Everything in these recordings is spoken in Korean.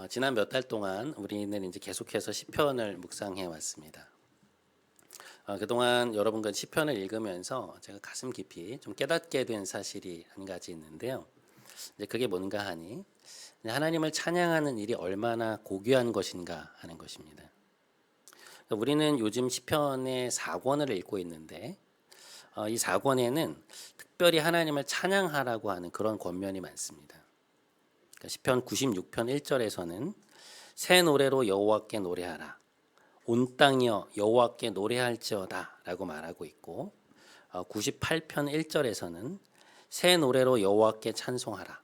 지난 몇 달 동안 우리는 이제 계속해서 시편을 묵상해 왔습니다. 그동안 여러분과 시편을 읽으면서 제가 가슴 깊이 좀 깨닫게 된 사실이 한 가지 있는데요. 이제 그게 뭔가 하니 하나님을 찬양하는 일이 얼마나 고귀한 것인가 하는 것입니다. 우리는 요즘 시편의 4권을 읽고 있는데 이 4권에는 특별히 하나님을 찬양하라고 하는 그런 권면이 많습니다. 시편 96편 1절에서는 새 노래로 여호와께 노래하라. 온 땅이여 여호와께 노래할지어다 라고 말하고 있고 98편 1절에서는 새 노래로 여호와께 찬송하라.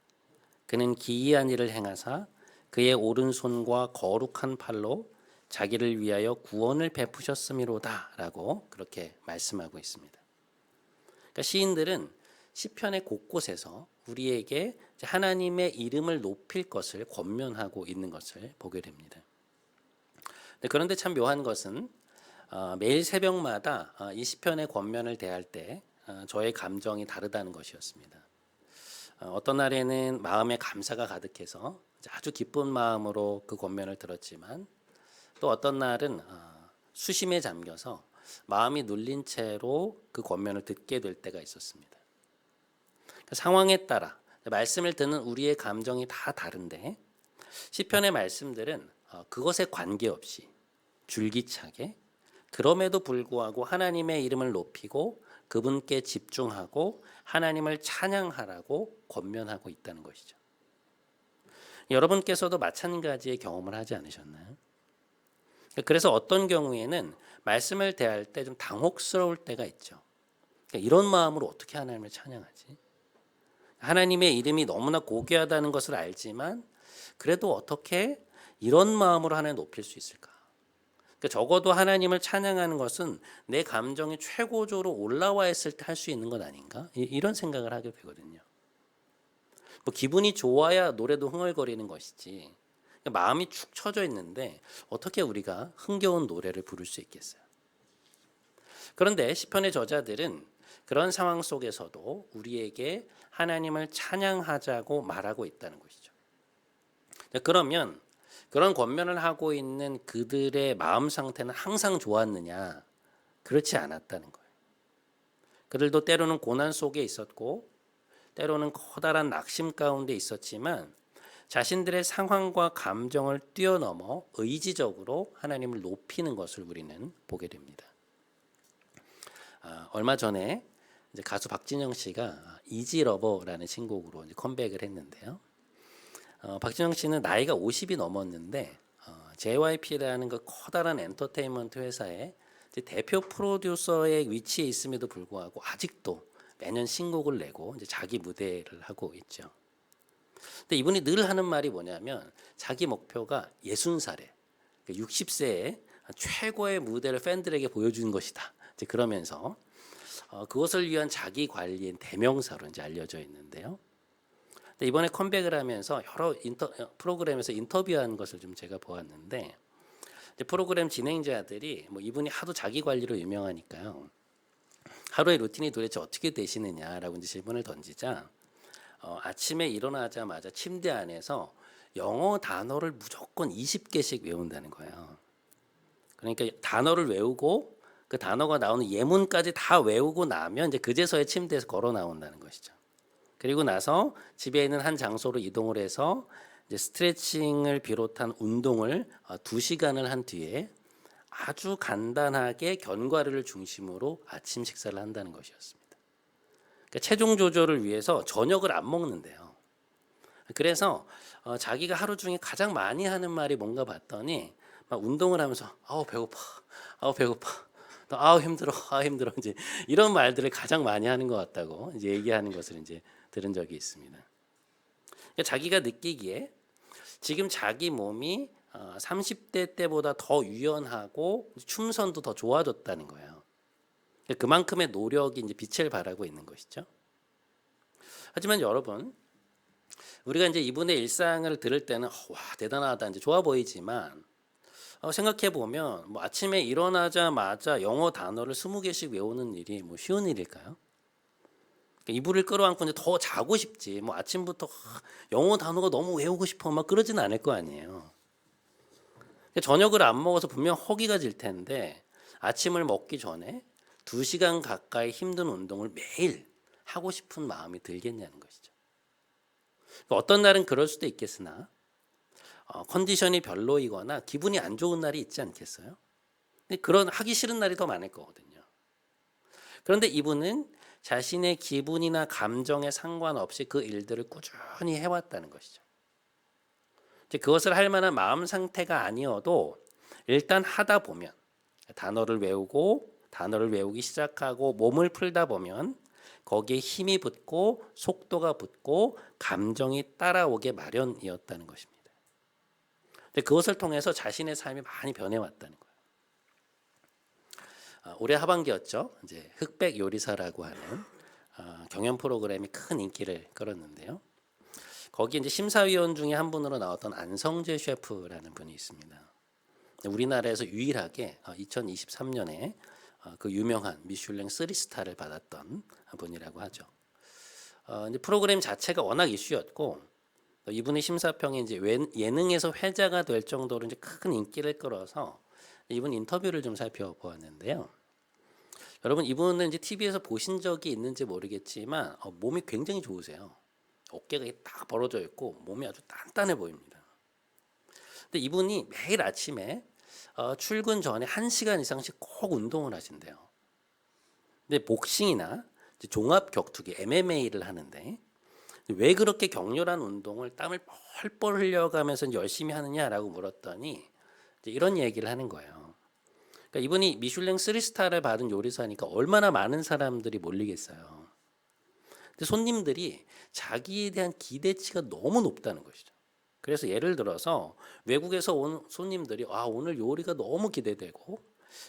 그는 기이한 일을 행하사 그의 오른손과 거룩한 팔로 자기를 위하여 구원을 베푸셨음이로다 라고 그렇게 말씀하고 있습니다. 그러니까 시인들은 시편의 곳곳에서 우리에게 하나님의 이름을 높일 것을 권면하고 있는 것을 보게 됩니다. 그런데 참 묘한 것은 매일 새벽마다 이 시편의 권면을 대할 때 저의 감정이 다르다는 것이었습니다. 어떤 날에는 마음에 감사가 가득해서 아주 기쁜 마음으로 그 권면을 들었지만 또 어떤 날은 수심에 잠겨서 마음이 눌린 채로 그 권면을 듣게 될 때가 있었습니다. 상황에 따라 말씀을 듣는 우리의 감정이 다 다른데 시편의 말씀들은 그것에 관계없이 줄기차게 그럼에도 불구하고 하나님의 이름을 높이고 그분께 집중하고 하나님을 찬양하라고 권면하고 있다는 것이죠. 여러분께서도 마찬가지의 경험을 하지 않으셨나요? 그래서 어떤 경우에는 말씀을 대할 때 좀 당혹스러울 때가 있죠. 이런 마음으로 어떻게 하나님을 찬양하지? 하나님의 이름이 너무나 고귀하다는 것을 알지만 그래도 어떻게 이런 마음으로 하나님을 높일 수 있을까? 적어도 하나님을 찬양하는 것은 내 감정이 최고조로 올라와 있을 때 할 수 있는 것 아닌가? 이런 생각을 하게 되거든요. 기분이 좋아야 노래도 흥얼거리는 것이지 마음이 축 처져 있는데 어떻게 우리가 흥겨운 노래를 부를 수 있겠어요? 그런데 시편의 저자들은 그런 상황 속에서도 우리에게 하나님을 찬양하자고 말하고 있다는 것이죠. 그러면 그런 권면을 하고 있는 그들의 마음 상태는 항상 좋았느냐? 그렇지 않았다는 거예요. 그들도 때로는 고난 속에 있었고 때로는 커다란 낙심 가운데 있었지만 자신들의 상황과 감정을 뛰어넘어 의지적으로 하나님을 높이는 것을 우리는 보게 됩니다. 얼마 전에 이제 가수 박진영 씨가 이지러버라는 신곡으로 이제 컴백을 했는데요. 박진영 씨는 나이가 50이 넘었는데 JYP라는 그 커다란 엔터테인먼트 회사의 이제 대표 프로듀서의 위치에 있음에도 불구하고 아직도 매년 신곡을 내고 이제 자기 무대를 하고 있죠. 근데 이분이 늘 하는 말이 뭐냐면 자기 목표가 60살에 60세에 최고의 무대를 팬들에게 보여주는 것이다. 이제 그러면서 그것을 위한 자기 관리인 대명사로 이제 알려져 있는데요. 근데 이번에 컴백을 하면서 여러 프로그램에서 인터뷰한 것을 좀 제가 보았는데 프로그램 진행자들이 이분이 하도 자기 관리로 유명하니까요. 하루의 루틴이 도대체 어떻게 되시느냐라고 이제 질문을 던지자 아침에 일어나자마자 침대 안에서 영어 단어를 무조건 20개씩 외운다는 거예요. 그러니까 단어를 외우고 그 단어가 나오는 예문까지 다 외우고 나면 이제 그제서야 침대에서 걸어 나온다는 것이죠. 그리고 나서 집에 있는 한 장소로 이동을 해서 이제 스트레칭을 비롯한 운동을 2시간을 한 뒤에 아주 간단하게 견과류를 중심으로 아침 식사를 한다는 것이었습니다. 그러니까 체중 조절을 위해서 저녁을 안 먹는데요. 그래서 자기가 하루 중에 가장 많이 하는 말이 뭔가 봤더니 막 운동을 하면서 아우 배고파, 아우 배고파, 아우 힘들어, 아우 힘들어 이제 이런 말들을 가장 많이 하는 것 같다고 이제 얘기하는 것을 이제 들은 적이 있습니다. 그러니까 자기가 느끼기에 지금 자기 몸이 30대 때보다 더 유연하고 춤선도 더 좋아졌다는 거예요. 그만큼의 노력이 이제 빛을 발하고 있는 것이죠. 하지만 여러분, 우리가 이제 이분의 일상을 들을 때는 와 대단하다 이제 좋아 보이지만 생각해 보면 아침에 일어나자마자 영어 단어를 20개씩 외우는 일이 쉬운 일일까요? 이불을 끌어안고 이제 더 자고 싶지. 아침부터 영어 단어가 너무 외우고 싶어 막 그러지는 않을 거 아니에요. 저녁을 안 먹어서 분명 허기가 질 텐데 아침을 먹기 전에 2시간 가까이 힘든 운동을 매일 하고 싶은 마음이 들겠냐는 것이죠. 어떤 날은 그럴 수도 있겠으나 컨디션이 별로이거나 기분이 안 좋은 날이 있지 않겠어요? 근데 그런 하기 싫은 날이 더 많을 거거든요. 그런데 이분은 자신의 기분이나 감정에 상관없이 그 일들을 꾸준히 해왔다는 것이죠. 이제 그것을 할 만한 마음 상태가 아니어도 일단 하다 보면 단어를 외우기 시작하고 몸을 풀다 보면 거기에 힘이 붙고 속도가 붙고 감정이 따라오게 마련이었다는 것입니다. 근데 그것을 통해서 자신의 삶이 많이 변해왔다는 거예요. 올해 하반기였죠. 이제 흑백 요리사라고 하는 경연 프로그램이 큰 인기를 끌었는데요. 거기 이제 심사위원 중에 한 분으로 나왔던 안성재 셰프라는 분이 있습니다. 우리나라에서 유일하게 2023년에 그 유명한 미슐랭 3스타를 받았던 분이라고 하죠. 이제 프로그램 자체가 워낙 이슈였고 이분의 심사평이 이제 예능에서 회자가 될 정도로 이제 큰 인기를 끌어서 이분 인터뷰를 좀 살펴보았는데요. 여러분 이분은 이제 TV에서 보신 적이 있는지 모르겠지만 몸이 굉장히 좋으세요. 어깨가 딱 벌어져 있고 몸이 아주 단단해 보입니다. 근데 이분이 매일 아침에 출근 전에 1시간 이상씩 꼭 운동을 하신대요. 근데 복싱이나 종합 격투기 MMA를 하는데 왜 그렇게 격렬한 운동을 땀을 뻘뻘 흘려가면서 열심히 하느냐라고 물었더니 이런 얘기를 하는 거예요. 그러니까 이분이 미슐랭 3스타를 받은 요리사니까 얼마나 많은 사람들이 몰리겠어요. 근데 손님들이 자기에 대한 기대치가 너무 높다는 것이죠. 그래서 예를 들어서 외국에서 온 손님들이 오늘 요리가 너무 기대되고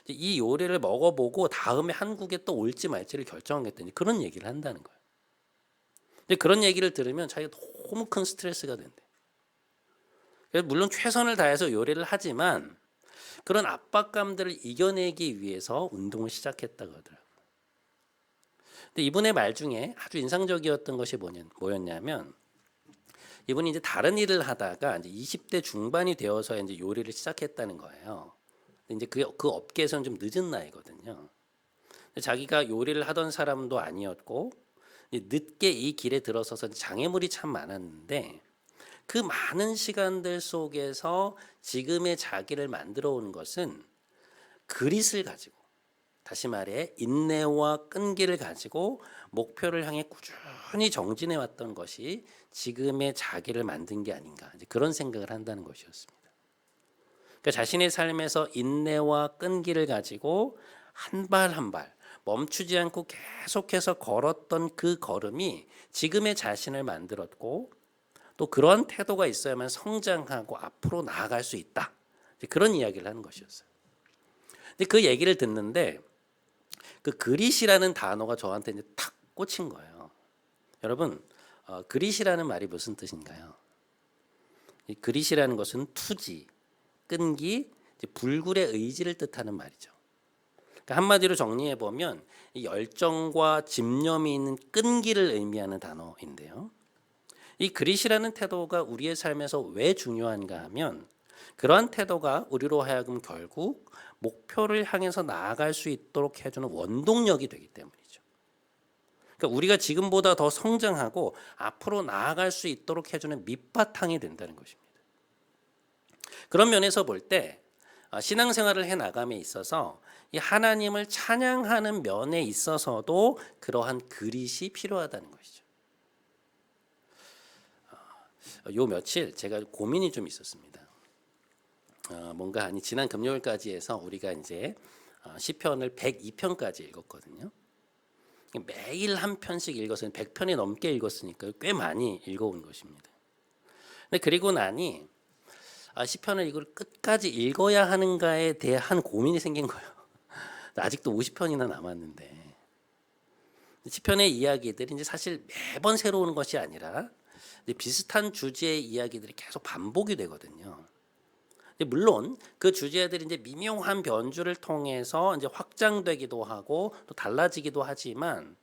이 요리를 먹어보고 다음에 한국에 또 올지 말지를 결정하겠다니 그런 얘기를 한다는 거예요. 근데 그런 얘기를 들으면 자기가 너무 큰 스트레스가 된대. 그래서 물론 최선을 다해서 요리를 하지만 그런 압박감들을 이겨내기 위해서 운동을 시작했다고 하더라고요. 근데 이분의 말 중에 아주 인상적이었던 것이 뭐였냐면 이분이 이제 다른 일을 하다가 이제 20대 중반이 되어서 이제 요리를 시작했다는 거예요. 근데 이제 그 업계에서는 좀 늦은 나이거든요. 자기가 요리를 하던 사람도 아니었고 늦게 이 길에 들어서서 장애물이 참 많았는데 그 많은 시간들 속에서 지금의 자기를 만들어 온 것은 그릿을 가지고 다시 말해 인내와 끈기를 가지고 목표를 향해 꾸준히 정진해 왔던 것이 지금의 자기를 만든 게 아닌가 이제 그런 생각을 한다는 것이었습니다. 그러니까 자신의 삶에서 인내와 끈기를 가지고 한 발 한 발 멈추지 않고 계속해서 걸었던 그 걸음이 지금의 자신을 만들었고 또 그런 태도가 있어야만 성장하고 앞으로 나아갈 수 있다. 그런 이야기를 하는 것이었어요. 근데 그 얘기를 듣는데 그 그릿이라는 단어가 저한테 이제 탁 꽂힌 거예요. 여러분, 그릿이라는 말이 무슨 뜻인가요? 이 그릿이라는 것은 투지, 끈기, 불굴의 의지를 뜻하는 말이죠. 그러니까 한마디로 정리해 보면 열정과 집념이 있는 끈기를 의미하는 단어인데요. 이 그릿이라는 태도가 우리의 삶에서 왜 중요한가 하면 그러한 태도가 우리로 하여금 결국 목표를 향해서 나아갈 수 있도록 해주는 원동력이 되기 때문이죠. 그러니까 우리가 지금보다 더 성장하고 앞으로 나아갈 수 있도록 해주는 밑바탕이 된다는 것입니다. 그런 면에서 볼 때 신앙생활을 해 나감에 있어서 이 하나님을 찬양하는 면에 있어서도 그러한 그릿이 필요하다는 것이죠. 요 며칠 제가 고민이 좀 있었습니다. 뭔가 지난 금요일까지 해서 우리가 이제 시편을 102편까지 읽었거든요. 매일 한 편씩 읽어서 100편이 넘게 읽었으니까 꽤 많이 읽어온 것입니다. 근데 그리고 나니 시편을 이걸 끝까지 읽어야 하는가에 대한 고민이 생긴 거예요. 아직도 50편이나 남았는데 시편의 이야기들이 이제 사실 매번 새로운 것이 아니라 비슷한 주제의 이야기들이 계속 반복이 되거든요. 물론 그 주제들이 이제 미묘한 변주를 통해서 이제 확장되기도 하고 또 달라지기도 하지만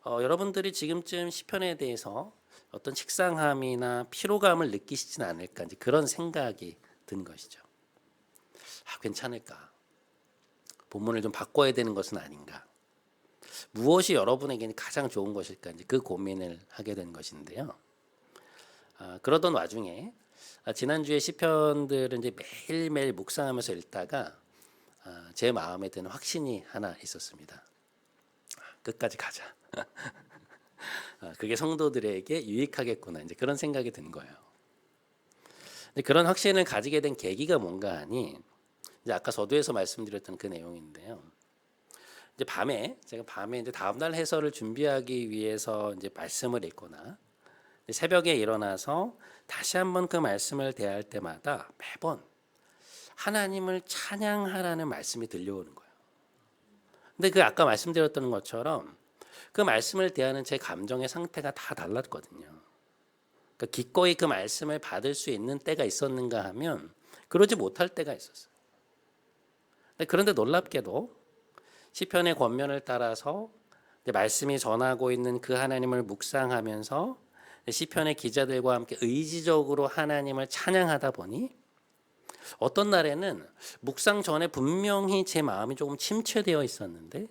여러분들이 지금쯤 시편에 대해서 어떤 식상함이나 피로감을 느끼시진 않을까 이제 그런 생각이 든 것이죠. 괜찮을까? 본문을 좀 바꿔야 되는 것은 아닌가? 무엇이 여러분에게는 가장 좋은 것일까? 이제 그 고민을 하게 된 것인데요. 그러던 와중에 지난주에 시편들은 이제 매일매일 묵상하면서 읽다가 제 마음에 드는 확신이 하나 있었습니다. 끝까지 가자. 그게 성도들에게 유익하겠구나. 이제 그런 생각이 든 거예요. 그런 확신을 가지게 된 계기가 뭔가 하니 이제 아까 서두에서 말씀드렸던 그 내용인데요. 이제 제가 밤에 이제 다음 날 해설을 준비하기 위해서 이제 말씀을 읽거나 새벽에 일어나서 다시 한번 그 말씀을 대할 때마다 매번 하나님을 찬양하라는 말씀이 들려오는 거예요. 근데 그 아까 말씀드렸던 것처럼 그 말씀을 대하는 제 감정의 상태가 다 달랐거든요. 그러니까 기꺼이 그 말씀을 받을 수 있는 때가 있었는가 하면 그러지 못할 때가 있었어요. 그런데 놀랍게도 시편의 권면을 따라서 말씀이 전하고 있는 그 하나님을 묵상하면서 시편의 기자들과 함께 의지적으로 하나님을 찬양하다 보니 어떤 날에는 묵상 전에 분명히 제 마음이 조금 침체되어 있었는데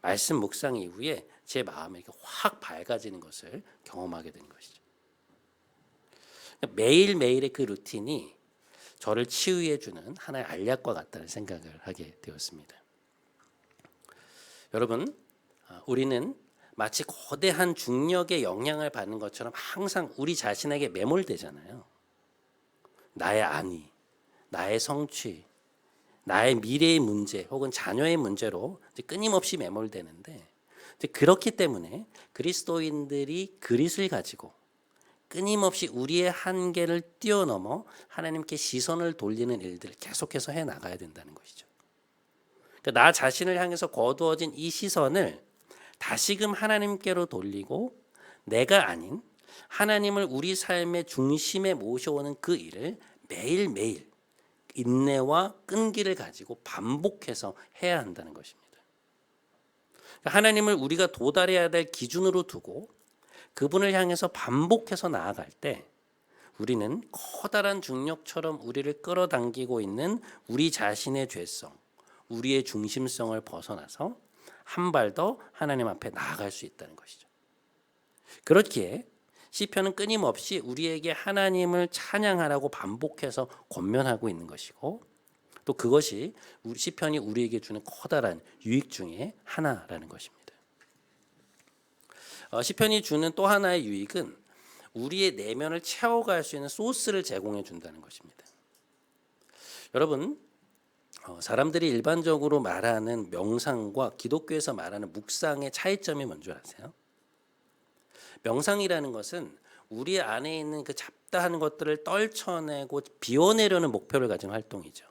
말씀 묵상 이후에 제 마음이 확 밝아지는 것을 경험하게 된 것이죠. 매일매일의 그 루틴이 저를 치유해 주는 하나의 알약과 같다는 생각을 하게 되었습니다. 여러분, 우리는 마치 거대한 중력의 영향을 받는 것처럼 항상 우리 자신에게 매몰되잖아요. 나의 안위, 나의 성취, 나의 미래의 문제 혹은 자녀의 문제로 끊임없이 매몰되는데 그렇기 때문에 그리스도인들이 그릿을 가지고 끊임없이 우리의 한계를 뛰어넘어 하나님께 시선을 돌리는 일들을 계속해서 해 나가야 된다는 것이죠. 그러니까 나 자신을 향해서 거두어진 이 시선을 다시금 하나님께로 돌리고 내가 아닌 하나님을 우리 삶의 중심에 모셔오는 그 일을 매일매일 인내와 끈기를 가지고 반복해서 해야 한다는 것입니다. 하나님을 우리가 도달해야 될 기준으로 두고 그분을 향해서 반복해서 나아갈 때 우리는 커다란 중력처럼 우리를 끌어당기고 있는 우리 자신의 죄성, 우리의 중심성을 벗어나서 한 발 더 하나님 앞에 나아갈 수 있다는 것이죠. 그렇기에 시편은 끊임없이 우리에게 하나님을 찬양하라고 반복해서 권면하고 있는 것이고 또 그것이 시편이 우리에게 주는 커다란 유익 중에 하나라는 것입니다. 시편이 주는 또 하나의 유익은 우리의 내면을 채워갈 수 있는 소스를 제공해 준다는 것입니다. 여러분, 사람들이 일반적으로 말하는 명상과 기독교에서 말하는 묵상의 차이점이 뭔지 아세요? 명상이라는 것은 우리 안에 있는 그 잡다한 것들을 떨쳐내고 비워내려는 목표를 가진 활동이죠.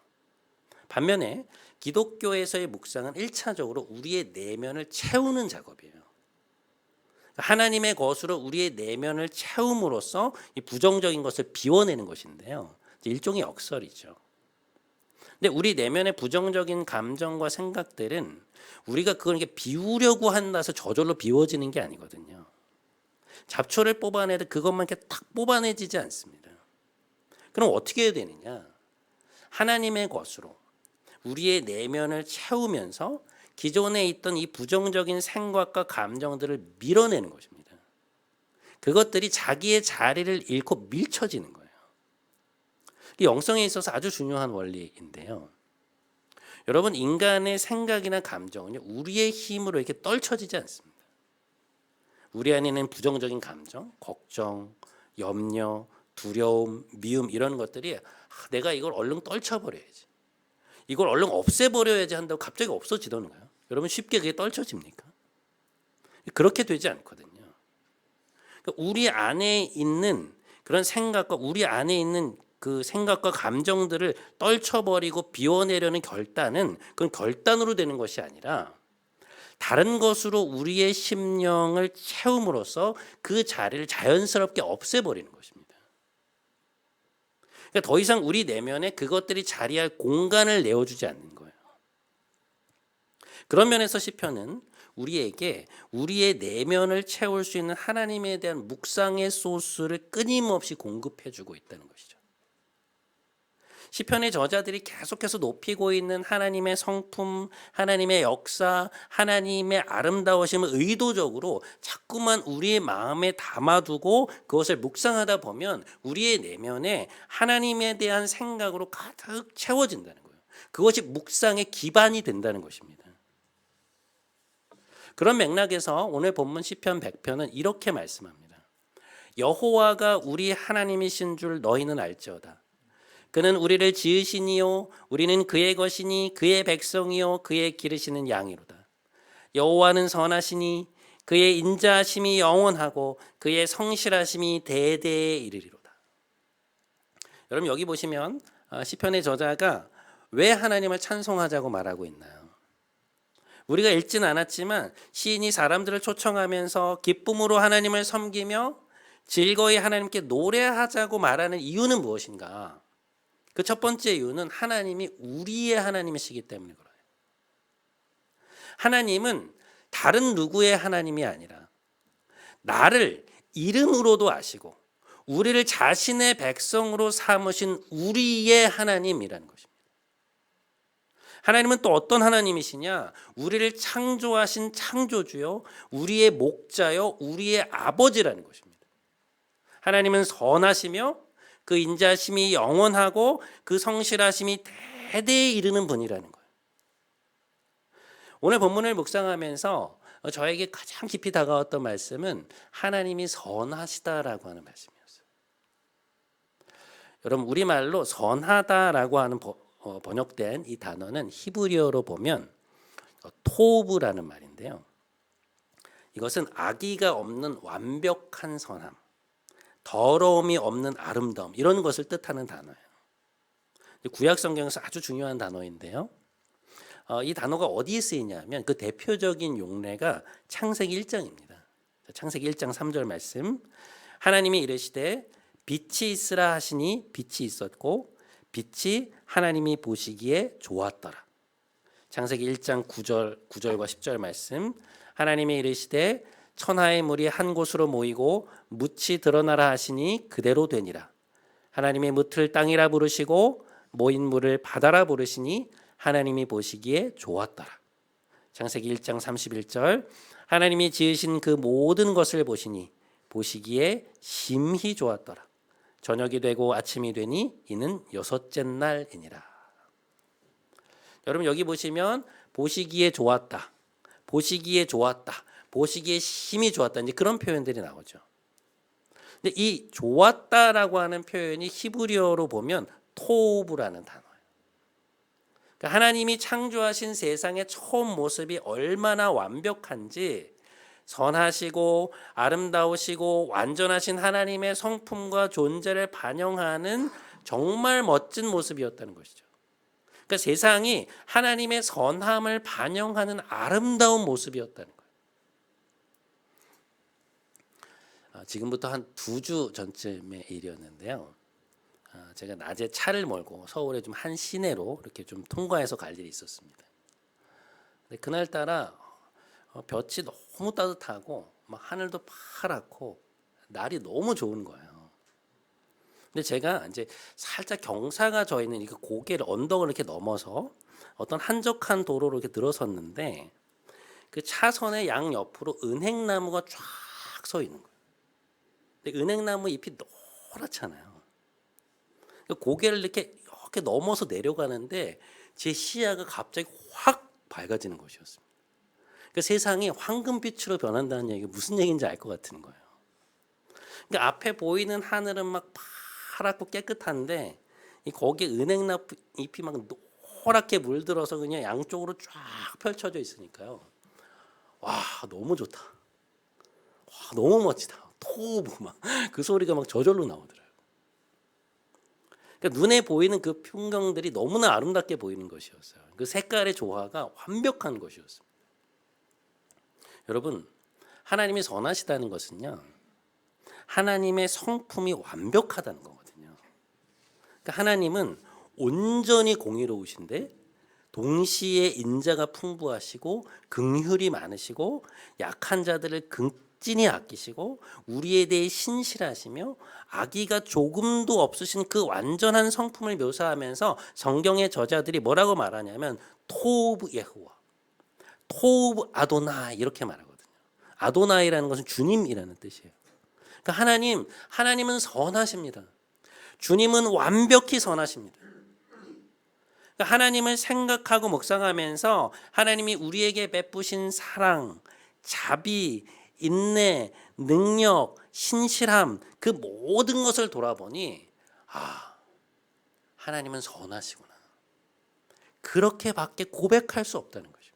반면에 기독교에서의 묵상은 1차적으로 우리의 내면을 채우는 작업이에요. 하나님의 것으로 우리의 내면을 채움으로써 이 부정적인 것을 비워내는 것인데요. 일종의 역설이죠. 근데 우리 내면의 부정적인 감정과 생각들은 우리가 그걸 이렇게 비우려고 한다서 저절로 비워지는 게 아니거든요. 잡초를 뽑아내도 그것만 이렇게 탁 뽑아내지지 않습니다. 그럼 어떻게 해야 되느냐? 하나님의 것으로 우리의 내면을 채우면서 기존에 있던 이 부정적인 생각과 감정들을 밀어내는 것입니다. 그것들이 자기의 자리를 잃고 밀쳐지는 거예요. 영성에 있어서 아주 중요한 원리인데요. 여러분, 인간의 생각이나 감정은 우리의 힘으로 이렇게 떨쳐지지 않습니다. 우리 안에는 부정적인 감정, 걱정, 염려, 두려움, 미움 이런 것들이 내가 이걸 얼른 떨쳐버려야지. 이걸 얼른 없애버려야지 한다고 갑자기 없어지던가요? 여러분 쉽게 그게 떨쳐집니까? 그렇게 되지 않거든요. 그러니까 우리 안에 있는 그런 생각과 우리 안에 있는 그 생각과 감정들을 떨쳐버리고 비워내려는 결단은 그건 결단으로 되는 것이 아니라 다른 것으로 우리의 심령을 채움으로써 그 자리를 자연스럽게 없애버리는 것입니다. 그러니까 더 이상 우리 내면에 그것들이 자리할 공간을 내어주지 않는 거예요. 그런 면에서 시편은 우리에게 우리의 내면을 채울 수 있는 하나님에 대한 묵상의 소스를 끊임없이 공급해주고 있다는 것이죠. 시편의 저자들이 계속해서 높이고 있는 하나님의 성품, 하나님의 역사, 하나님의 아름다우심을 의도적으로 자꾸만 우리의 마음에 담아두고 그것을 묵상하다 보면 우리의 내면에 하나님에 대한 생각으로 가득 채워진다는 거예요. 그것이 묵상의 기반이 된다는 것입니다. 그런 맥락에서 오늘 본문 시편 100편은 이렇게 말씀합니다. 여호와가 우리 하나님이신 줄 너희는 알지어다. 그는 우리를 지으시니요 우리는 그의 것이니 그의 백성이요 그의 기르시는 양이로다. 여호와는 선하시니 그의 인자하심이 영원하고 그의 성실하심이 대대에 이르리로다. 여러분 여기 보시면 시편의 저자가 왜 하나님을 찬송하자고 말하고 있나요? 우리가 읽지는 않았지만 시인이 사람들을 초청하면서 기쁨으로 하나님을 섬기며 즐거이 하나님께 노래하자고 말하는 이유는 무엇인가? 그 첫 번째 이유는 하나님이 우리의 하나님이시기 때문에 그래요. 하나님은 다른 누구의 하나님이 아니라 나를 이름으로도 아시고 우리를 자신의 백성으로 삼으신 우리의 하나님이라는 것입니다. 하나님은 또 어떤 하나님이시냐? 우리를 창조하신 창조주요, 우리의 목자요, 우리의 아버지라는 것입니다. 하나님은 선하시며 그 인자심이 영원하고 그 성실하심이 대대에 이르는 분이라는 거예요. 오늘 본문을 묵상하면서 저에게 가장 깊이 다가왔던 말씀은 하나님이 선하시다라고 하는 말씀이었어요. 여러분 우리말로 선하다라고 하는 번역된 이 단어는 히브리어로 보면 토브라는 말인데요. 이것은 악의가 없는 완벽한 선함, 더러움이 없는 아름다움 이런 것을 뜻하는 단어예요. 구약 성경에서 아주 중요한 단어인데요. 이 단어가 어디에 쓰이냐면 그 대표적인 용례가 창세기 1장입니다. 창세기 1장 3절 말씀. 하나님이 이르시되 빛이 있으라 하시니 빛이 있었고 빛이 하나님이 보시기에 좋았더라. 창세기 1장 9절과 10절 말씀. 하나님이 이르시되 천하의 물이 한 곳으로 모이고 뭇이 드러나라 하시니 그대로 되니라. 하나님의 뭇을 땅이라 부르시고 모인 물을 바다라 부르시니 하나님이 보시기에 좋았더라. 창세기 1장 31절. 하나님이 지으신 그 모든 것을 보시니 보시기에 심히 좋았더라. 저녁이 되고 아침이 되니 이는 여섯째 날이니라. 여러분 여기 보시면 보시기에 좋았다, 보시기에 좋았다, 보시기에 심히 좋았다 이제 그런 표현들이 나오죠. 근데 이 좋았다라고 하는 표현이 히브리어로 보면 토브라는 단어예요. 그러니까 하나님이 창조하신 세상의 처음 모습이 얼마나 완벽한지 선하시고 아름다우시고 완전하신 하나님의 성품과 존재를 반영하는 정말 멋진 모습이었다는 것이죠. 그러니까 세상이 하나님의 선함을 반영하는 아름다운 모습이었다는 거예요. 지금부터 한 2주 전쯤의 일이었는데요. 제가 낮에 차를 몰고 서울에 좀 한 시내로 이렇게 좀 통과해서 갈 일이 있었습니다. 근데 그날따라 볕이 너무 따뜻하고 막 하늘도 파랗고 날이 너무 좋은 거예요. 근데 제가 이제 살짝 경사가 져 있는 이 고개를 언덕을 이렇게 넘어서 어떤 한적한 도로로 이렇게 들어섰는데 그 차선의 양 옆으로 은행나무가 쫙 서 있는 거예요. 근데 은행나무 잎이 노랗잖아요. 고개를 이렇게 넘어서 내려가는데 제 시야가 갑자기 확 밝아지는 것이었습니다. 그러니까 세상이 황금빛으로 변한다는 얘기가 무슨 얘기인지 알 것 같은 거예요. 그러니까 앞에 보이는 하늘은 막 파랗고 깨끗한데 거기에 은행나무 잎이 막 노랗게 물들어서 그냥 양쪽으로 쫙 펼쳐져 있으니까요. 와 너무 좋다. 와 너무 멋지다. 토브 막 그 소리가 막 저절로 나오더라고요. 그러니까 눈에 보이는 그 풍경들이 너무나 아름답게 보이는 것이었어요. 그 색깔의 조화가 완벽한 것이었습니다. 여러분 하나님이 선하시다는 것은요. 하나님의 성품이 완벽하다는 거거든요. 그러니까 하나님은 온전히 공의로우신데 동시에 인자가 풍부하시고 긍휼이 많으시고 약한 자들을 극진히 아끼시고 우리에 대해 신실하시며 악의가 조금도 없으신 그 완전한 성품을 묘사하면서 성경의 저자들이 뭐라고 말하냐면 토브 예호와, 토브 아도나이 이렇게 말하거든요. 아도나이라는 것은 주님이라는 뜻이에요. 그러니까 하나님은 선하십니다. 주님은 완벽히 선하십니다. 그러니까 하나님을 생각하고 묵상하면서 하나님이 우리에게 베푸신 사랑, 자비, 인내, 능력, 신실함 그 모든 것을 돌아보니 하나님은 선하시구나. 그렇게밖에 고백할 수 없다는 거죠.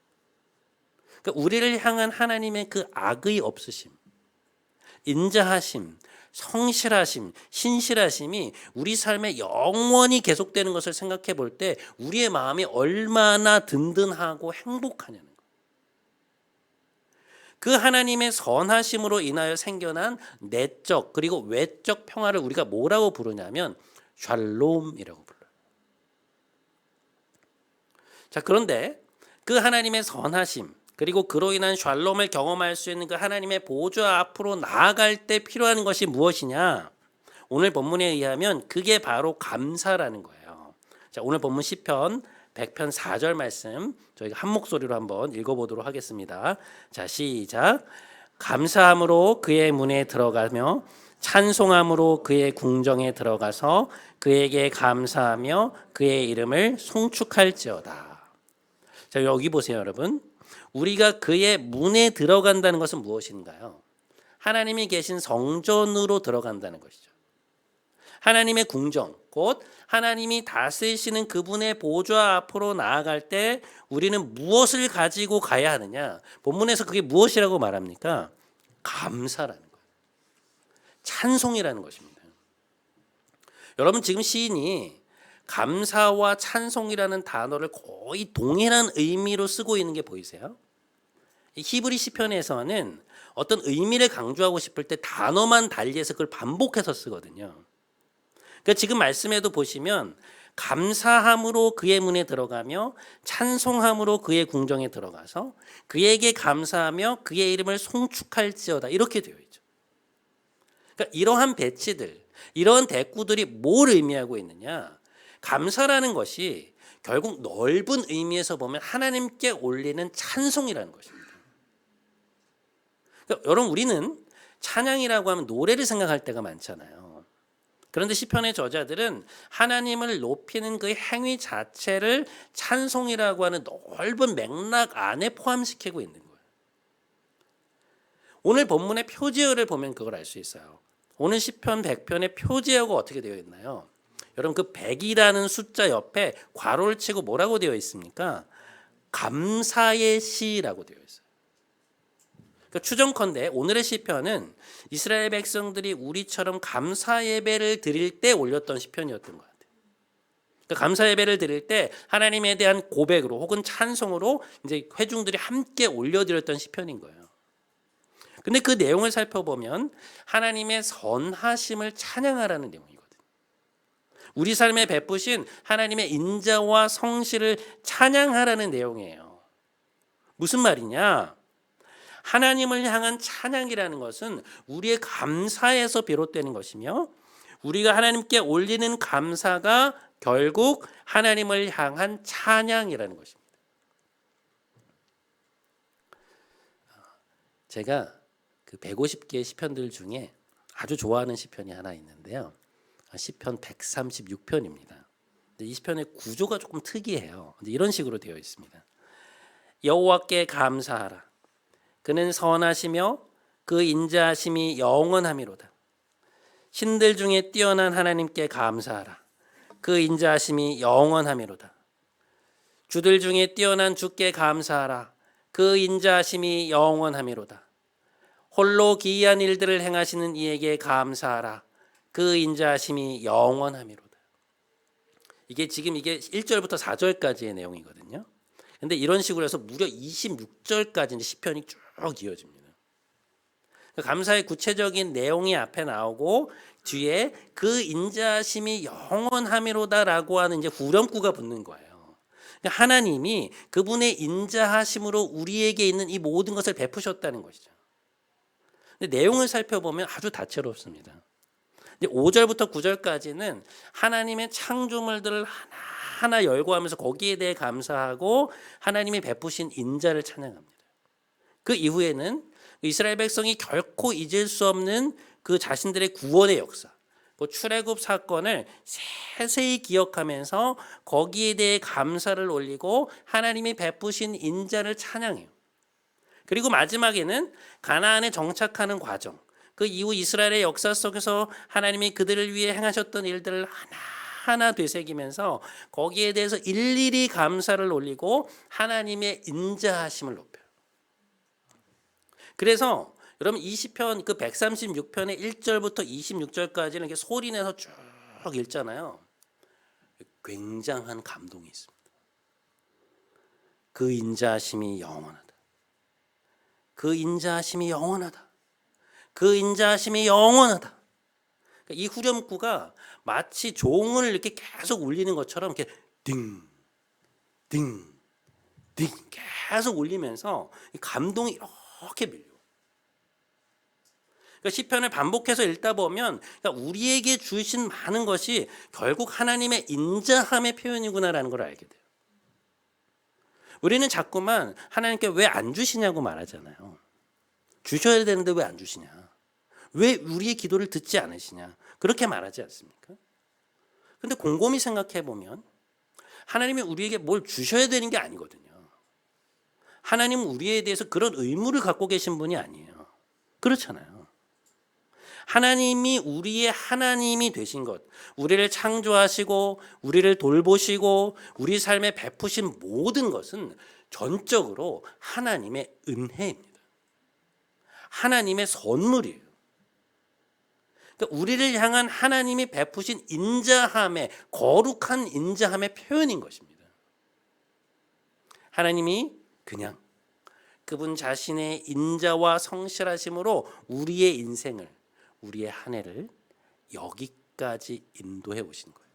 그러니까 우리를 향한 하나님의 그 악의 없으심, 인자하심, 성실하심, 신실하심이 우리 삶에 영원히 계속되는 것을 생각해 볼 때 우리의 마음이 얼마나 든든하고 행복하냐는 거예요. 그 하나님의 선하심으로 인하여 생겨난 내적 그리고 외적 평화를 우리가 뭐라고 부르냐면 샬롬이라고 불러요. 자, 그런데 그 하나님의 선하심 그리고 그로 인한 샬롬을 경험할 수 있는 그 하나님의 보좌 앞으로 나아갈 때 필요한 것이 무엇이냐? 오늘 본문에 의하면 그게 바로 감사라는 거예요. 자, 오늘 본문 시편 100편 4절 말씀 저희가 한 목소리로 한번 읽어보도록 하겠습니다. 자, 시작. 감사함으로 그의 문에 들어가며 찬송함으로 그의 궁정에 들어가서 그에게 감사하며 그의 이름을 송축할지어다. 자, 여기 보세요, 여러분. 우리가 그의 문에 들어간다는 것은 무엇인가요? 하나님이 계신 성전으로 들어간다는 것이죠. 하나님의 궁정, 곧 하나님이 다스리시는 그분의 보좌 앞으로 나아갈 때 우리는 무엇을 가지고 가야 하느냐? 본문에서 그게 무엇이라고 말합니까? 감사라는 거예요. 찬송이라는 것입니다. 여러분, 지금 시인이 감사와 찬송이라는 단어를 거의 동일한 의미로 쓰고 있는 게 보이세요? 히브리 시편에서는 어떤 의미를 강조하고 싶을 때 단어만 달리해서 그걸 반복해서 쓰거든요. 그러니까 지금 말씀에도 보시면 감사함으로 그의 문에 들어가며 찬송함으로 그의 궁정에 들어가서 그에게 감사하며 그의 이름을 송축할지어다 이렇게 되어 있죠. 그러니까 이러한 배치들, 이러한 대꾸들이 뭘 의미하고 있느냐? 감사라는 것이 결국 넓은 의미에서 보면 하나님께 올리는 찬송이라는 것입니다. 그러니까 여러분, 우리는 찬양이라고 하면 노래를 생각할 때가 많잖아요. 그런데 시편의 저자들은 하나님을 높이는 그 행위 자체를 찬송이라고 하는 넓은 맥락 안에 포함시키고 있는 거예요. 오늘 본문의 표제어를 보면 그걸 알 수 있어요. 오늘 시편 100편의 표제어가 어떻게 되어 있나요? 여러분, 그 100이라는 숫자 옆에 괄호를 치고 뭐라고 되어 있습니까? 감사의 시라고 되어 있어요. 그러니까 추정컨대 오늘의 시편은 이스라엘 백성들이 우리처럼 감사 예배를 드릴 때 올렸던 시편이었던 것 같아요. 그러니까 감사 예배를 드릴 때 하나님에 대한 고백으로 혹은 찬송으로 이제 회중들이 함께 올려드렸던 시편인 거예요. 근데 그 내용을 살펴보면 하나님의 선하심을 찬양하라는 내용이거든요. 우리 삶에 베푸신 하나님의 인자와 성실을 찬양하라는 내용이에요. 무슨 말이냐? 하나님을 향한 찬양이라는 것은 우리의 감사에서 비롯되는 것이며 우리가 하나님께 올리는 감사가 결국 하나님을 향한 찬양이라는 것입니다. 제가 그 150개의 시편들 중에 아주 좋아하는 시편이 하나 있는데요. 시편 136편입니다. 이 시편의 구조가 조금 특이해요. 이런 식으로 되어 있습니다. 여호와께 감사하라. 그는 선하시며 그 인자하심이 영원하미로다. 신들 중에 뛰어난 하나님께 감사하라. 그 인자하심이 영원하미로다. 주들 중에 뛰어난 주께 감사하라. 그 인자하심이 영원하미로다. 홀로 기이한 일들을 행하시는 이에게 감사하라. 그 인자하심이 영원하미로다. 이게 1절부터 4절까지의 내용이거든요. 근데 이런 식으로 해서 무려 26절까지 시편이 쭉 이어집니다. 감사의 구체적인 내용이 앞에 나오고 뒤에 그 인자하심이 영원하미로다라고 하는 이제 후렴구가 붙는 거예요. 하나님이 그분의 인자하심으로 우리에게 있는 이 모든 것을 베푸셨다는 것이죠. 근데 내용을 살펴보면 아주 다채롭습니다. 5절부터 9절까지는 하나님의 창조물들을 하나하나 열거하면서 거기에 대해 감사하고 하나님이 베푸신 인자를 찬양합니다. 그 이후에는 이스라엘 백성이 결코 잊을 수 없는 그 자신들의 구원의 역사, 그 출애굽 사건을 세세히 기억하면서 거기에 대해 감사를 올리고 하나님이 베푸신 인자를 찬양해요. 그리고 마지막에는 가나안에 정착하는 과정, 그 이후 이스라엘의 역사 속에서 하나님이 그들을 위해 행하셨던 일들을 하나하나 되새기면서 거기에 대해서 일일이 감사를 올리고 하나님의 인자하심을 높여요. 그래서 여러분 이 시편 그 136편의 1절부터 26절까지는 이렇게 소리내서 쭉 읽잖아요. 굉장한 감동이 있습니다. 그 인자하심이 영원하다. 그 인자하심이 영원하다. 그 인자하심이 영원하다. 이 후렴구가 마치 종을 이렇게 계속 울리는 것처럼 이렇게 딩, 딩, 딩 계속 울리면서 감동이 이렇게 밀려. 그러니까 시편을 반복해서 읽다 보면 우리에게 주신 많은 것이 결국 하나님의 인자함의 표현이구나라는 걸 알게 돼요. 우리는 자꾸만 하나님께 왜 안 주시냐고 말하잖아요. 주셔야 되는데 왜 안 주시냐? 왜 우리의 기도를 듣지 않으시냐? 그렇게 말하지 않습니까? 근데 곰곰이 생각해 보면 하나님이 우리에게 뭘 주셔야 되는 게 아니거든요. 하나님은 우리에 대해서 그런 의무를 갖고 계신 분이 아니에요. 그렇잖아요. 하나님이 우리의 하나님이 되신 것, 우리를 창조하시고 우리를 돌보시고 우리 삶에 베푸신 모든 것은 전적으로 하나님의 은혜입니다. 하나님의 선물이에요. 그러니까 우리를 향한 하나님이 베푸신 인자함의 거룩한 인자함의 표현인 것입니다. 하나님이 그냥 그분 자신의 인자와 성실하심으로 우리의 인생을, 우리의 한 해를 여기까지 인도해 오신 거예요.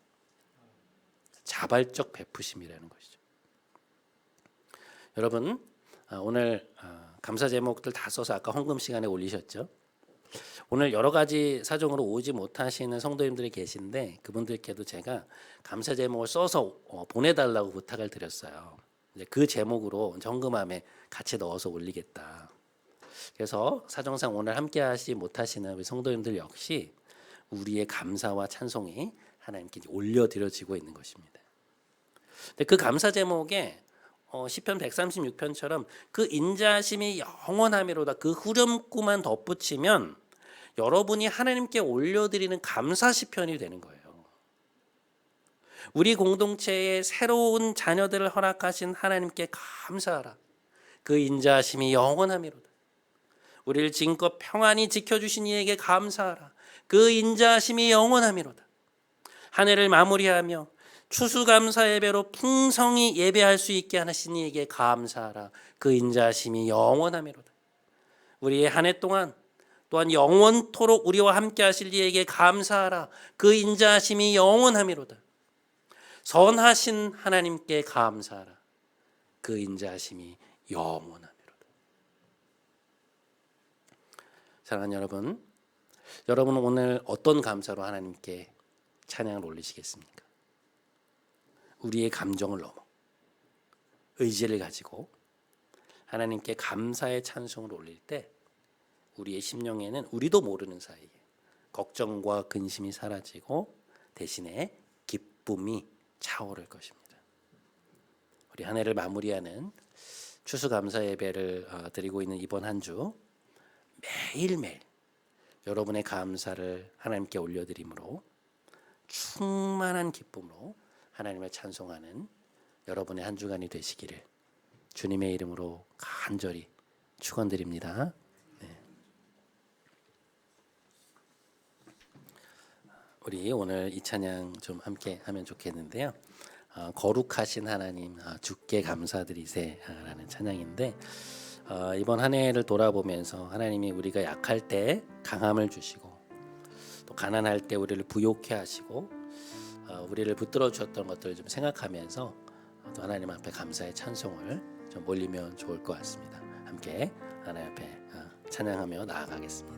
자발적 베푸심이라는 것이죠. 여러분 오늘 감사 제목들 다 써서 아까 헌금 시간에 올리셨죠? 오늘 여러 가지 사정으로 오지 못하시는 성도님들이 계신데 그분들께도 제가 감사 제목을 써서 보내달라고 부탁을 드렸어요. 이제 그 제목으로 헌금함에 같이 넣어서 올리겠다. 그래서 사정상 오늘 함께하지 못하시는 우리 성도님들 역시 우리의 감사와 찬송이 하나님께 올려드려지고 있는 것입니다. 근데 그 감사 제목에 시편 136편처럼 그 인자하심이 영원하미로다 그 후렴구만 덧붙이면 여러분이 하나님께 올려드리는 감사 시편이 되는 거예요. 우리 공동체의 새로운 자녀들을 허락하신 하나님께 감사하라. 그 인자하심이 영원하미로다. 우리를 지금껏 평안히 지켜주신 이에게 감사하라. 그 인자하심이 영원하미로다. 한 해를 마무리하며 추수감사 예배로 풍성히 예배할 수 있게 하신 이에게 감사하라. 그 인자하심이 영원하미로다. 우리의 한 해 동안 또한 영원토록 우리와 함께 하실 이에게 감사하라. 그 인자하심이 영원하미로다. 선하신 하나님께 감사하라. 그 인자하심이 영원하미로다. 사랑하는 여러분, 여러분은 오늘 어떤 감사로 하나님께 찬양을 올리시겠습니까? 우리의 감정을 넘어 의지를 가지고 하나님께 감사의 찬송을 올릴 때 우리의 심령에는 우리도 모르는 사이에 걱정과 근심이 사라지고 대신에 기쁨이 차오를 것입니다. 우리 한 해를 마무리하는 추수감사 예배를 드리고 있는 이번 한 주 매일매일 여러분의 감사를 하나님께 올려드림으로 충만한 기쁨으로 하나님을 찬송하는 여러분의 한 주간이 되시기를 주님의 이름으로 간절히 축원드립니다. 우리 오늘 이 찬양 좀 함께 하면 좋겠는데요. 거룩하신 하나님 주께 감사드리세라는 찬양인데 이번 한 해를 돌아보면서 하나님이 우리가 약할 때 강함을 주시고 또 가난할 때 우리를 부욕해 하시고 우리를 붙들어 주셨던 것들을 좀 생각하면서 또 하나님 앞에 감사의 찬송을 좀 올리면 좋을 것 같습니다. 함께 하나님 앞에 찬양하며 나아가겠습니다.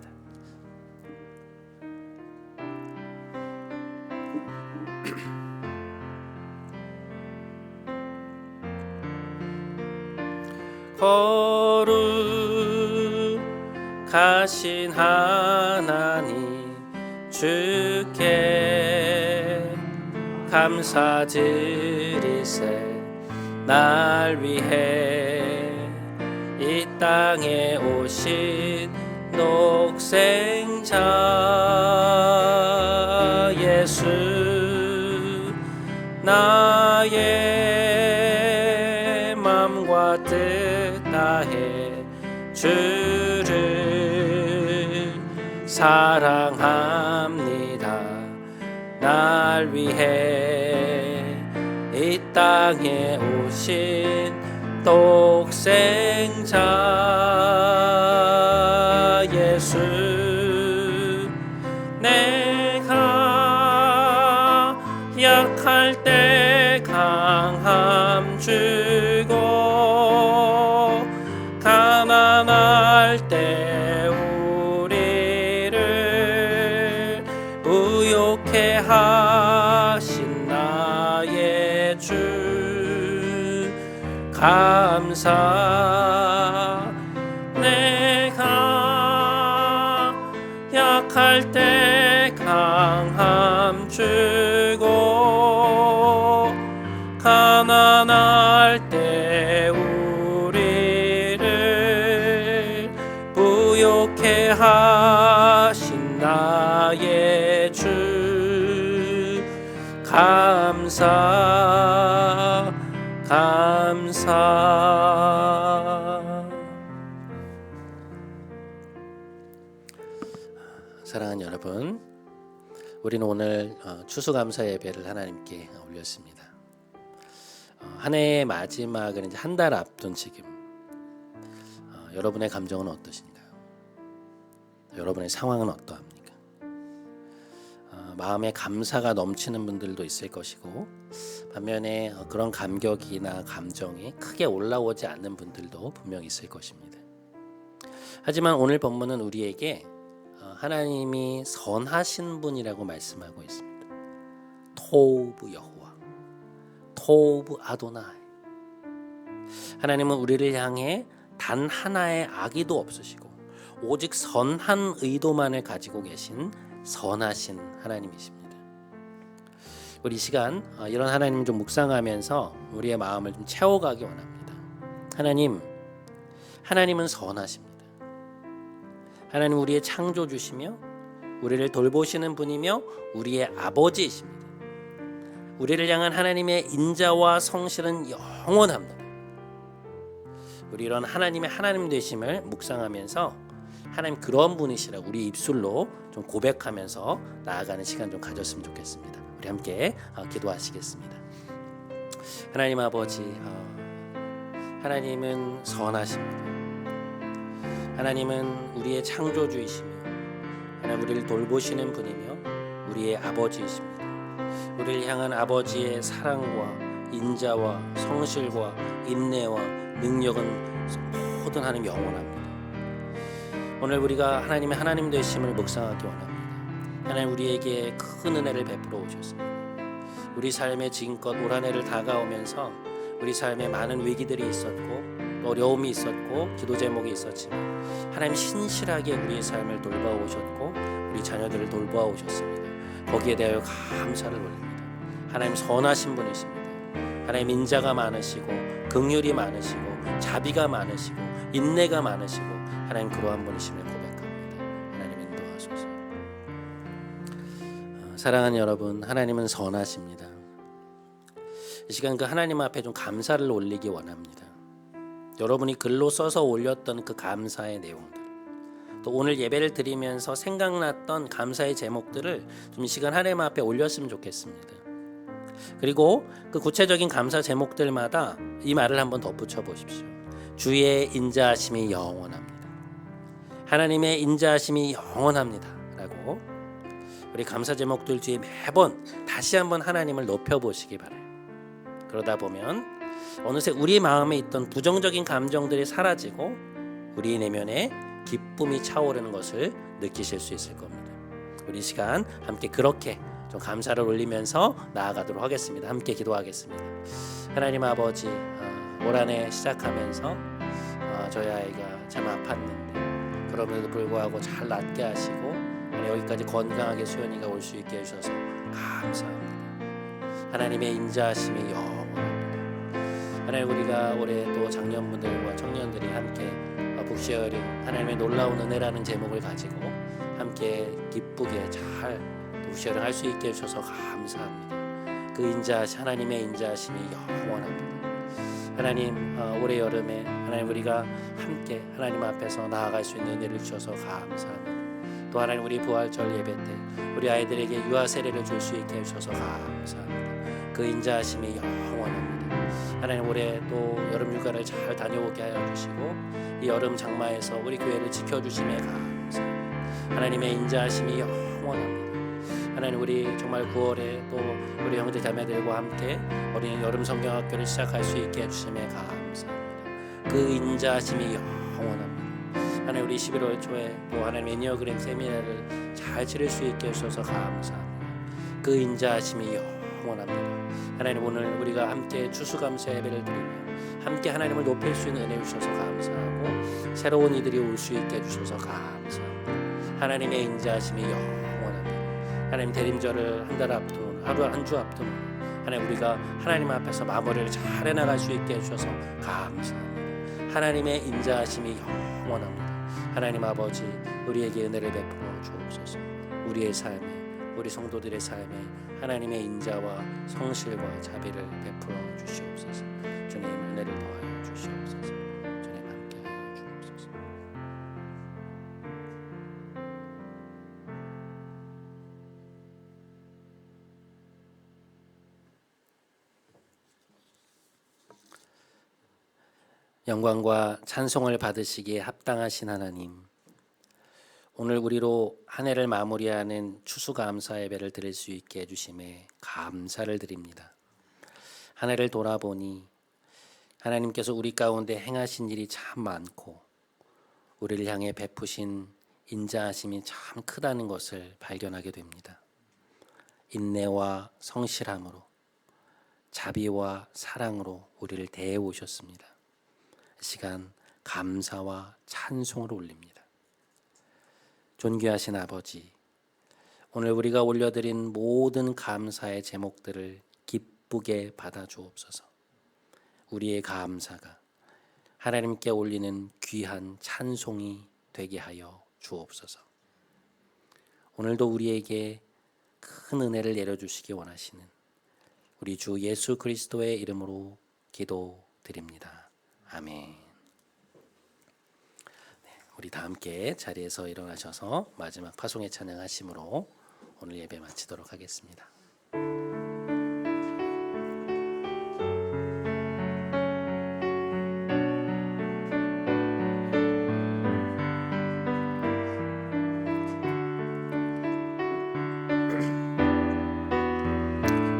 거룩하신 하나님 주께 감사드리세. 날 위해 이 땅에 오신 독생자 예수, 나의 맘과 뜻 다해 주를 사랑합니다. 날 위해 이 땅에 오신 독생자 예수, 내가 약할 때 강함 주고 가난할 때 우리를 부욕해 하신 나의 주 감사. 내가 약할 때 강함 주고 가난할 때 우리를 부욕해 하신 나의 주 감사. 사랑하는 여러분, 우리는 오늘 추수감사 예배를 하나님께 올렸습니다. 한 해의 마지막은 이제 한 달 앞둔 지금 여러분의 감정은 어떠신가요? 여러분의 상황은 어떠합니까? 마음에 감사가 넘치는 분들도 있을 것이고, 반면에 그런 감격이나 감정이 크게 올라오지 않는 분들도 분명히 있을 것입니다. 하지만 오늘 본문은 우리에게 하나님이 선하신 분이라고 말씀하고 있습니다. 토브 여호와, 토브 아도나이. 하나님은 우리를 향해 단 하나의 악의도 없으시고 오직 선한 의도만을 가지고 계신 선하신 하나님이십니다. 우리 이 시간 이런 하나님을 좀 묵상하면서 우리의 마음을 좀 채워가기 원합니다. 하나님은 선하십니다. 하나님 우리의 창조주시며 우리를 돌보시는 분이며 우리의 아버지이십니다. 우리를 향한 하나님의 인자와 성실은 영원합니다. 우리 이런 하나님의 하나님 되심을 묵상하면서 하나님 그런 분이시라 우리 입술로 좀 고백하면서 나아가는 시간 좀 가졌으면 좋겠습니다. 우리 함께 기도하시겠습니다. 하나님 아버지, 하나님은 선하십니다. 하나님은 우리의 창조주이시며 하나님 우리를 돌보시는 분이며 우리의 아버지이십니다. 우리를 향한 아버지의 사랑과 인자와 성실과 인내와 능력은 모든 하나님 영원합니다. 오늘 우리가 하나님의 하나님 되심을 묵상하기 원합니다. 하나님 우리에게 큰 은혜를 베풀어 오셨습니다. 우리 삶에 지금껏 올 한 해를 다가오면서 우리 삶에 많은 위기들이 있었고 어려움이 있었고 기도 제목이 있었지만 하나님 신실하게 우리의 삶을 돌봐오셨고 우리 자녀들을 돌봐오셨습니다. 거기에 대하여 감사를 올립니다. 하나님 선하신 분이십니다. 하나님 인자가 많으시고 긍휼이 많으시고 자비가 많으시고 인내가 많으시고 하나님 그러한 분이심을 고백합니다. 하나님 인도하소서. 사랑하는 여러분, 하나님은 선하십니다. 이 시간 그 하나님 앞에 좀 감사를 올리기 원합니다. 여러분이 글로 써서 올렸던 그 감사의 내용들, 또 오늘 예배를 드리면서 생각났던 감사의 제목들을 좀 이 시간 하나님 앞에 올렸으면 좋겠습니다. 그리고 그 구체적인 감사 제목들마다 이 말을 한번 덧붙여 보십시오. 주의 인자하심이 영원합니다. 하나님의 인자하심이 영원합니다 라고 우리 감사 제목들 뒤에 매번 다시 한번 하나님을 높여보시기 바라요. 그러다 보면 어느새 우리 마음에 있던 부정적인 감정들이 사라지고 우리 내면에 기쁨이 차오르는 것을 느끼실 수 있을 겁니다. 우리 시간 함께 그렇게 좀 감사를 올리면서 나아가도록 하겠습니다. 함께 기도하겠습니다. 하나님 아버지, 올 한 해 시작하면서 저희 아이가 참 아팠는데 그럼에도 불구하고 잘 낫게 하시고 여기까지 건강하게 수연이가 올 수 있게 해주셔서 감사합니다. 하나님의 인자하심이 영원합니다. 하나님, 우리가 올해 또 장년분들과 청년들이 함께 북쉐어링 하나님의 놀라운 은혜라는 제목을 가지고 함께 기쁘게 잘 북쉐어링 할 수 있게 해주셔서 감사합니다. 그 하나님의 인자하심이 영원합니다. 하나님, 올해 여름에 하나님 우리가 함께 하나님 앞에서 나아갈 수 있는 은혜를 주셔서 감사합니다. 또 하나님, 우리 부활절 예배 때 우리 아이들에게 유아 세례를 줄 수 있게 해주셔서 감사합니다. 그 인자하심이 영원합니다. 하나님, 올해 또 여름 휴가를 잘 다녀오게 하여 주시고 이 여름 장마에서 우리 교회를 지켜주심에 감사합니다. 하나님의 인자하심이 영원합니다. 하나님, 우리 정말 9월에 또 우리 형제 자매들과 함께 어린이 여름 성경학교를 시작할 수 있게 해주심에 감사합니다. 그 인자하심이 영원합니다. 하나님, 우리 11월 초에 또 하나님 애니어그램 세미나를 잘 치를 수 있게 해주셔서 감사합니다. 그 인자하심이 영원합니다. 하나님, 오늘 우리가 함께 추수감사 예배를 드리며 함께 하나님을 높일 수 있는 은혜 주셔서 감사하고 새로운 이들이 올 수 있게 해주셔서 감사합니다. 하나님의 인자하심이 영원합니다. 하나님, 대림절을 한 달 앞두고 하루 한 주 앞두고 하나님, 우리가 하나님 앞에서 마무리를 잘 해나갈 수 있게 해주셔서 감사합니다. 하나님의 인자하심이 영원합니다. 하나님 아버지, 우리에게 은혜를 베풀어 주옵소서. 우리의 삶에, 우리 성도들의 삶에 하나님의 인자와 성실과 자비를 베풀어 주시옵소서. 주님, 은혜를 더하여 주시옵소서. 주님, 함께하여 주옵소서. 영광과 찬송을 받으시기에 합당하신 하나님, 오늘 우리로 한 해를 마무리하는 추수감사 예배를 드릴 수 있게 해주심에 감사를 드립니다. 한 해를 돌아보니 하나님께서 우리 가운데 행하신 일이 참 많고 우리를 향해 베푸신 인자하심이 참 크다는 것을 발견하게 됩니다. 인내와 성실함으로, 자비와 사랑으로 우리를 대해 오셨습니다. 시간 감사와 찬송을 올립니다. 존귀하신 아버지, 오늘 우리가 올려드린 모든 감사의 제목들을 기쁘게 받아 주옵소서. 우리의 감사가 하나님께 올리는 귀한 찬송이 되게 하여 주옵소서. 오늘도 우리에게 큰 은혜를 내려주시기 원하시는 우리 주 예수 그리스도의 이름으로 기도드립니다. 아멘. 우리 다 함께 자리에서 일어나셔서 마지막 파송의 찬양하심으로 오늘 예배 마치도록 하겠습니다.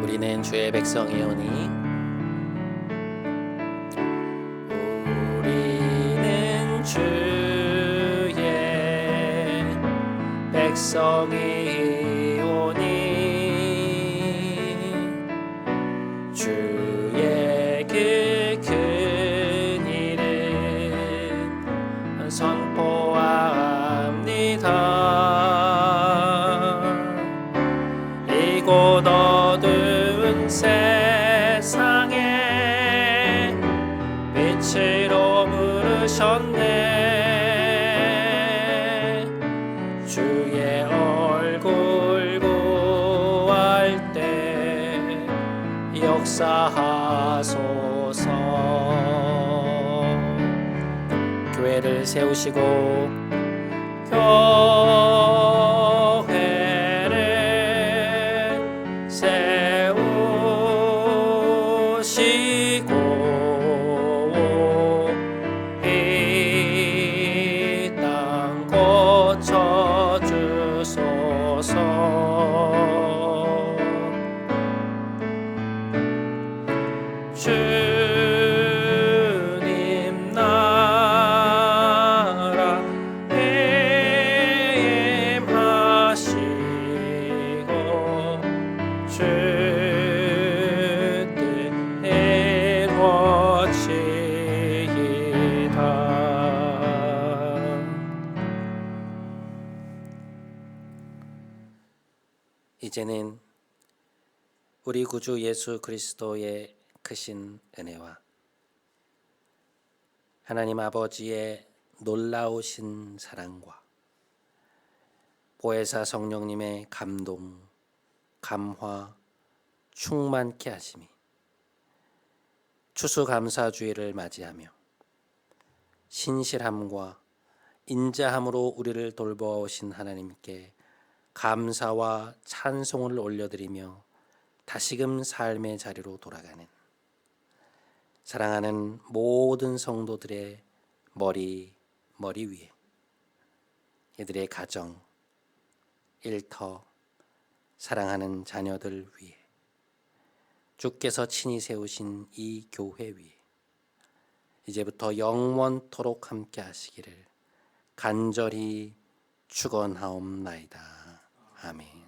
우리는 주의 백성이오니 백성이오니 주의 그 큰 일은 선포합니다. 이곳 어두운 세상에 빛으로 부르셨네. 주의 얼굴 구할 때 역사하소서. 교회를 세우시고 교회를 세우시고 이 땅 고쳐주소서. 주님 나라 이제는 우리 구주 예수 그리스도의 크신 은혜와 하나님 아버지의 놀라우신 사랑과 보혜사 성령님의 감동, 감화, 충만케 하심이 추수감사주의를 맞이하며 신실함과 인자함으로 우리를 돌보아오신 하나님께 감사와 찬송을 올려드리며 다시금 삶의 자리로 돌아가는 사랑하는 모든 성도들의 머리 위에 이들의 가정, 일터, 사랑하는 자녀들 위에 주께서 친히 세우신 이 교회 위에 이제부터 영원토록 함께 하시기를 간절히 축원하옵나이다. 아멘.